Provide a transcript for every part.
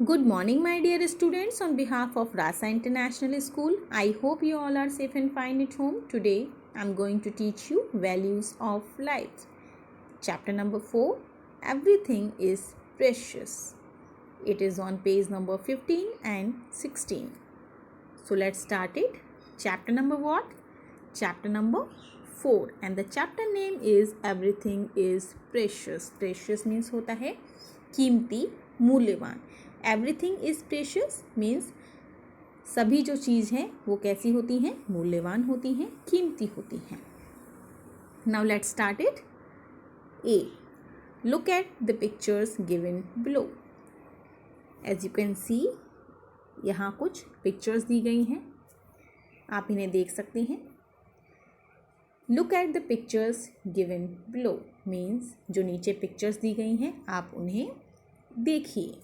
Good morning, my dear students. On behalf of Rasa International School, I hope you all are safe and fine at home. Today, I'm going to teach you values of life. Chapter number 4, Everything is Precious. It is on page number 15 and 16. So, let's start it. Chapter number what? Chapter number 4. And the chapter name is Everything is Precious. Precious means होता है कीमती, मूल्यवान. Everything is precious means सभी जो चीज़ हैं वो कैसी होती हैं, मूल्यवान होती हैं, कीमती होती हैं. Now let's start it. A, look at the pictures given below. As you can see, यहाँ कुछ पिक्चर्स दी गई हैं, आप इन्हें देख सकते हैं. Look at the pictures given below means जो नीचे पिक्चर्स दी गई हैं आप उन्हें देखिए.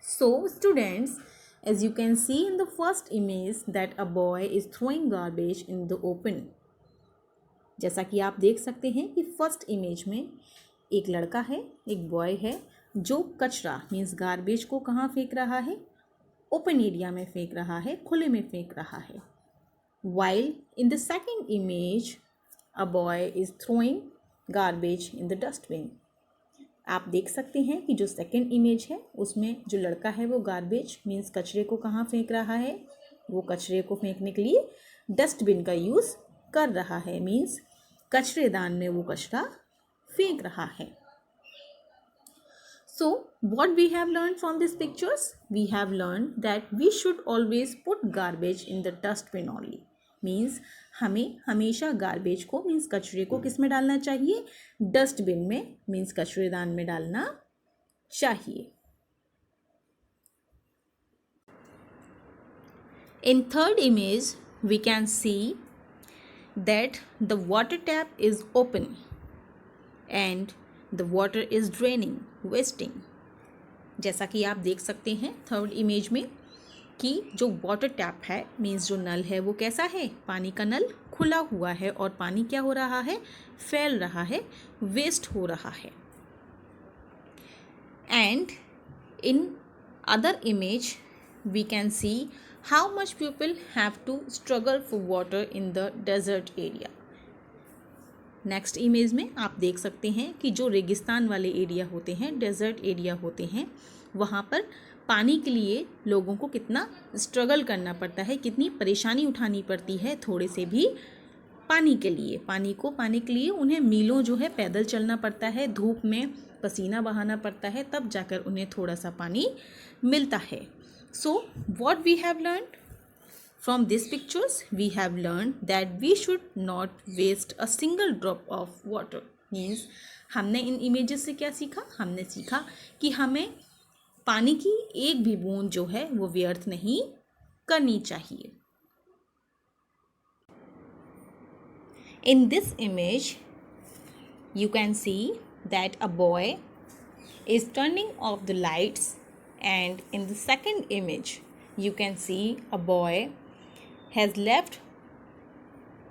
So students, as you can see in the first image that a boy is throwing garbage in the open. जैसा कि आप देख सकते हैं कि फर्स्ट इमेज में एक लड़का है, एक बॉय है जो कचरा मीन्स गार्बेज को कहाँ फेंक रहा है, ओपन एरिया में फेंक रहा है, खुले में फेंक रहा है. While in the second image a boy is throwing garbage in the dustbin. आप देख सकते हैं कि जो सेकेंड इमेज है उसमें जो लड़का है वो गार्बेज मीन्स कचरे को कहाँ फेंक रहा है, वो कचरे को फेंकने के लिए डस्टबिन का यूज़ कर रहा है मीन्स कचरेदान में वो कचरा फेंक रहा है. So what we have learn from this pictures? We have learn that we should always put garbage in the dustbin only. Means हमें हमेशा गार्बेज को मीन्स कचरे को किस में डालना चाहिए, डस्टबिन में मीन्स कचरेदान में डालना चाहिए. In third image we can see that the water tap is open and the water is draining, wasting. जैसा कि आप देख सकते हैं थर्ड इमेज में कि जो वाटर टैप है मीन्स जो नल है वो कैसा है, पानी का नल खुला हुआ है और पानी क्या हो रहा है, फैल रहा है, वेस्ट हो रहा है. And in other image we can see how much people have to struggle for water in the desert area. Next image में आप देख सकते हैं कि जो रेगिस्तान वाले एरिया होते हैं, डेजर्ट एरिया होते हैं, वहाँ पर पानी के लिए लोगों को कितना स्ट्रगल करना पड़ता है, कितनी परेशानी उठानी पड़ती है थोड़े से भी पानी के लिए. पानी को पाने के लिए उन्हें मीलों जो है पैदल चलना पड़ता है, धूप में पसीना बहाना पड़ता है, तब जाकर उन्हें थोड़ा सा पानी मिलता है. So what we have learn from this pictures? We have learn that we should not waste a single drop of water. Means हमने इन इमेजेस से क्या सीखा? हमने सीखा कि हमें पानी की एक भी बूंद जो है वो व्यर्थ नहीं करनी चाहिए. In this image you can see that a boy is turning off the lights and in the second image you can see a boy has left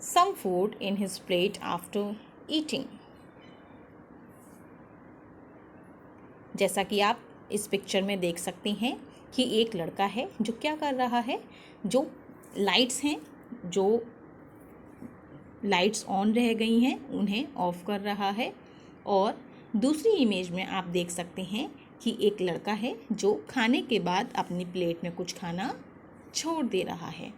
some food in his plate after eating. जैसा कि आप इस picture में देख सकते हैं कि एक लड़का है जो क्या कर रहा है, जो लाइट्स हैं, जो लाइट्स ऑन रह गई हैं उन्हें ऑफ कर रहा है. और दूसरी इमेज में आप देख सकते हैं कि एक लड़का है जो खाने के बाद अपनी प्लेट में कुछ खाना छोड़ दे रहा है.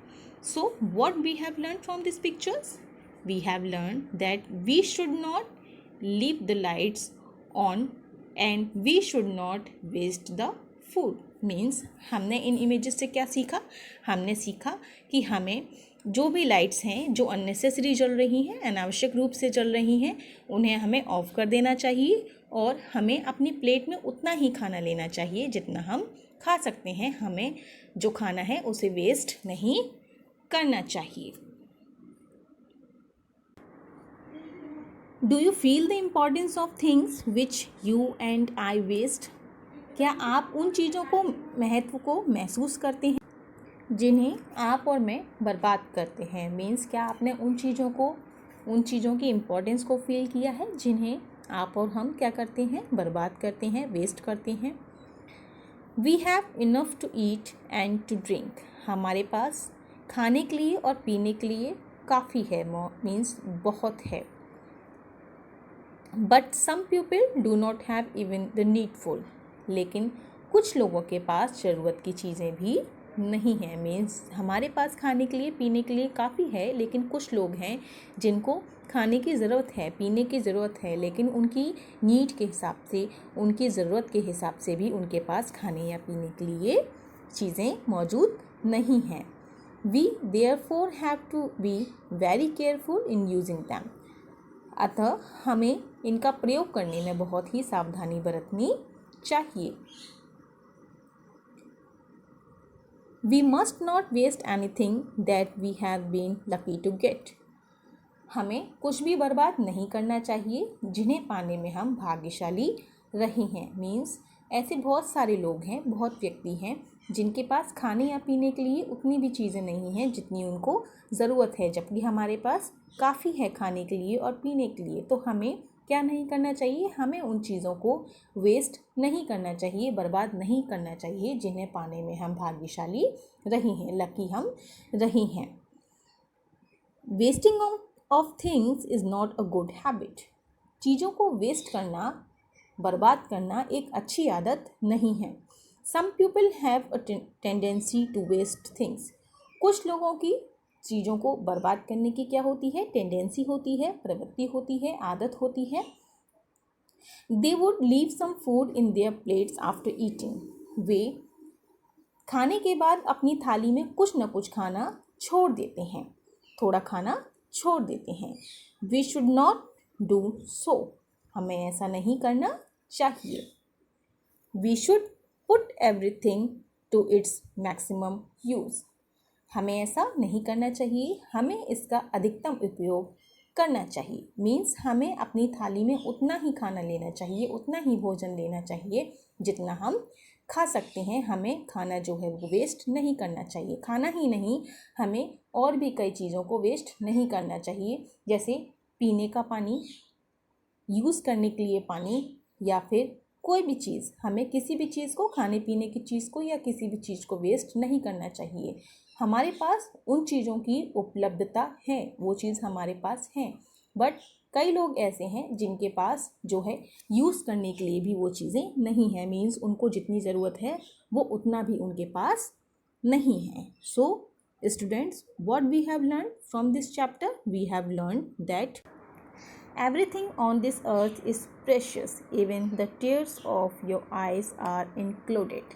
So what we have learn from this pictures? We have learn that we should not leave the lights on and we should not waste the food. Means हमने इन इमेजेस से क्या सीखा? हमने सीखा कि हमें जो भी लाइट्स हैं जो अननेसेसरी जल रही हैं, अनावश्यक रूप से जल रही हैं, उन्हें हमें ऑफ कर देना चाहिए और हमें अपनी प्लेट में उतना ही खाना लेना चाहिए जितना हम खा सकते हैं. हमें जो खाना है उसे वेस्ट नहीं करना चाहिए. Do you feel the importance of things which you and I waste? क्या आप उन चीज़ों को महत्व को महसूस करते हैं जिन्हें आप और मैं बर्बाद करते हैं? मीन्स क्या आपने उन चीज़ों की इम्पोर्टेंस को फील किया है जिन्हें आप और हम क्या करते हैं, बर्बाद करते हैं, वेस्ट करते हैं? We have enough to eat and to drink, हमारे पास खाने के लिए और पीने के लिए काफ़ी है, मीन्स बहुत है. But some people do not have even the needful, लेकिन कुछ लोगों के पास ज़रूरत की चीज़ें भी नहीं हैं. मीन्स हमारे पास खाने के लिए पीने के लिए काफ़ी है, लेकिन कुछ लोग हैं जिनको खाने की ज़रूरत है, पीने की ज़रूरत है, लेकिन उनकी नीड के हिसाब से, उनकी ज़रूरत के हिसाब से भी उनके पास खाने या पीने के लिए चीज़ें मौजूद नहीं हैं. We therefore have to be very careful in using them, अतः हमें इनका प्रयोग करने में बहुत ही सावधानी बरतनी चाहिए. We must not waste anything that we have been lucky to get. हमें कुछ भी बर्बाद नहीं करना चाहिए जिन्हें पाने में हम भाग्यशाली रहे हैं. मीन्स ऐसे बहुत सारे लोग हैं, बहुत व्यक्ति हैं जिनके पास खाने या पीने के लिए उतनी भी चीज़ें नहीं हैं जितनी उनको ज़रूरत है, जबकि हमारे पास काफ़ी है खाने के लिए और पीने के लिए. तो हमें क्या नहीं करना चाहिए, हमें उन चीज़ों को वेस्ट नहीं करना चाहिए, बर्बाद नहीं करना चाहिए जिन्हें पाने में हम भाग्यशाली रहे हैं, लकी हम रहे हैं. Wasting of things is not a good habit. चीज़ों को वेस्ट करना, बर्बाद करना एक अच्छी आदत नहीं है. Some people have a tendency to waste things. कुछ लोगों की चीज़ों को बर्बाद करने की क्या होती है, टेंडेंसी होती है, प्रवृत्ति होती है, आदत होती है. They would leave some food in their plates after eating. वे खाने के बाद अपनी थाली में कुछ न कुछ खाना छोड़ देते हैं, थोड़ा खाना छोड़ देते हैं. We should not do so. हमें ऐसा नहीं करना चाहिए. We should put everything to its maximum use. हमें ऐसा नहीं करना चाहिए, हमें इसका अधिकतम उपयोग करना चाहिए. मीन्स हमें अपनी थाली में उतना ही खाना लेना चाहिए, उतना ही भोजन लेना चाहिए जितना हम खा सकते हैं. हमें खाना जो है वो वेस्ट नहीं करना चाहिए. खाना ही नहीं, हमें और भी कई चीज़ों को वेस्ट नहीं करना चाहिए, जैसे पीने का पानी, यूज़ करने के लिए पानी, या फिर कोई भी चीज़. हमें किसी भी चीज़ को, खाने पीने की चीज़ को या किसी भी चीज़ को वेस्ट नहीं करना चाहिए. हमारे पास उन चीज़ों की उपलब्धता है, वो चीज़ हमारे पास है, बट कई लोग ऐसे हैं जिनके पास जो है यूज़ करने के लिए भी वो चीज़ें नहीं हैं. मीन्स उनको जितनी ज़रूरत है वो उतना भी उनके पास नहीं है. So students, what we have learn from this chapter, we have learn that everything on this earth is precious, even the tears of your eyes are included.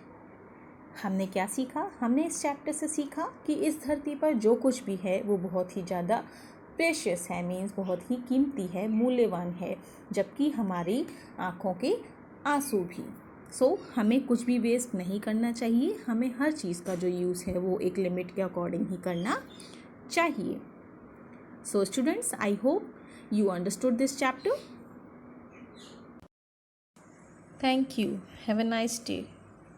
हमने क्या सीखा, हमने इस चैप्टर से सीखा कि इस धरती पर जो कुछ भी है वो बहुत ही ज़्यादा प्रेशियस है. मीन्स बहुत ही कीमती है, मूल्यवान है, जबकि हमारी आँखों के आंसू भी. सो हमें कुछ भी वेस्ट नहीं करना चाहिए. हमें हर चीज़ का जो यूज़ है वो एक लिमिट के अकॉर्डिंग ही करना चाहिए. So students, I hope you understood this chapter. Thank you. Have a nice day.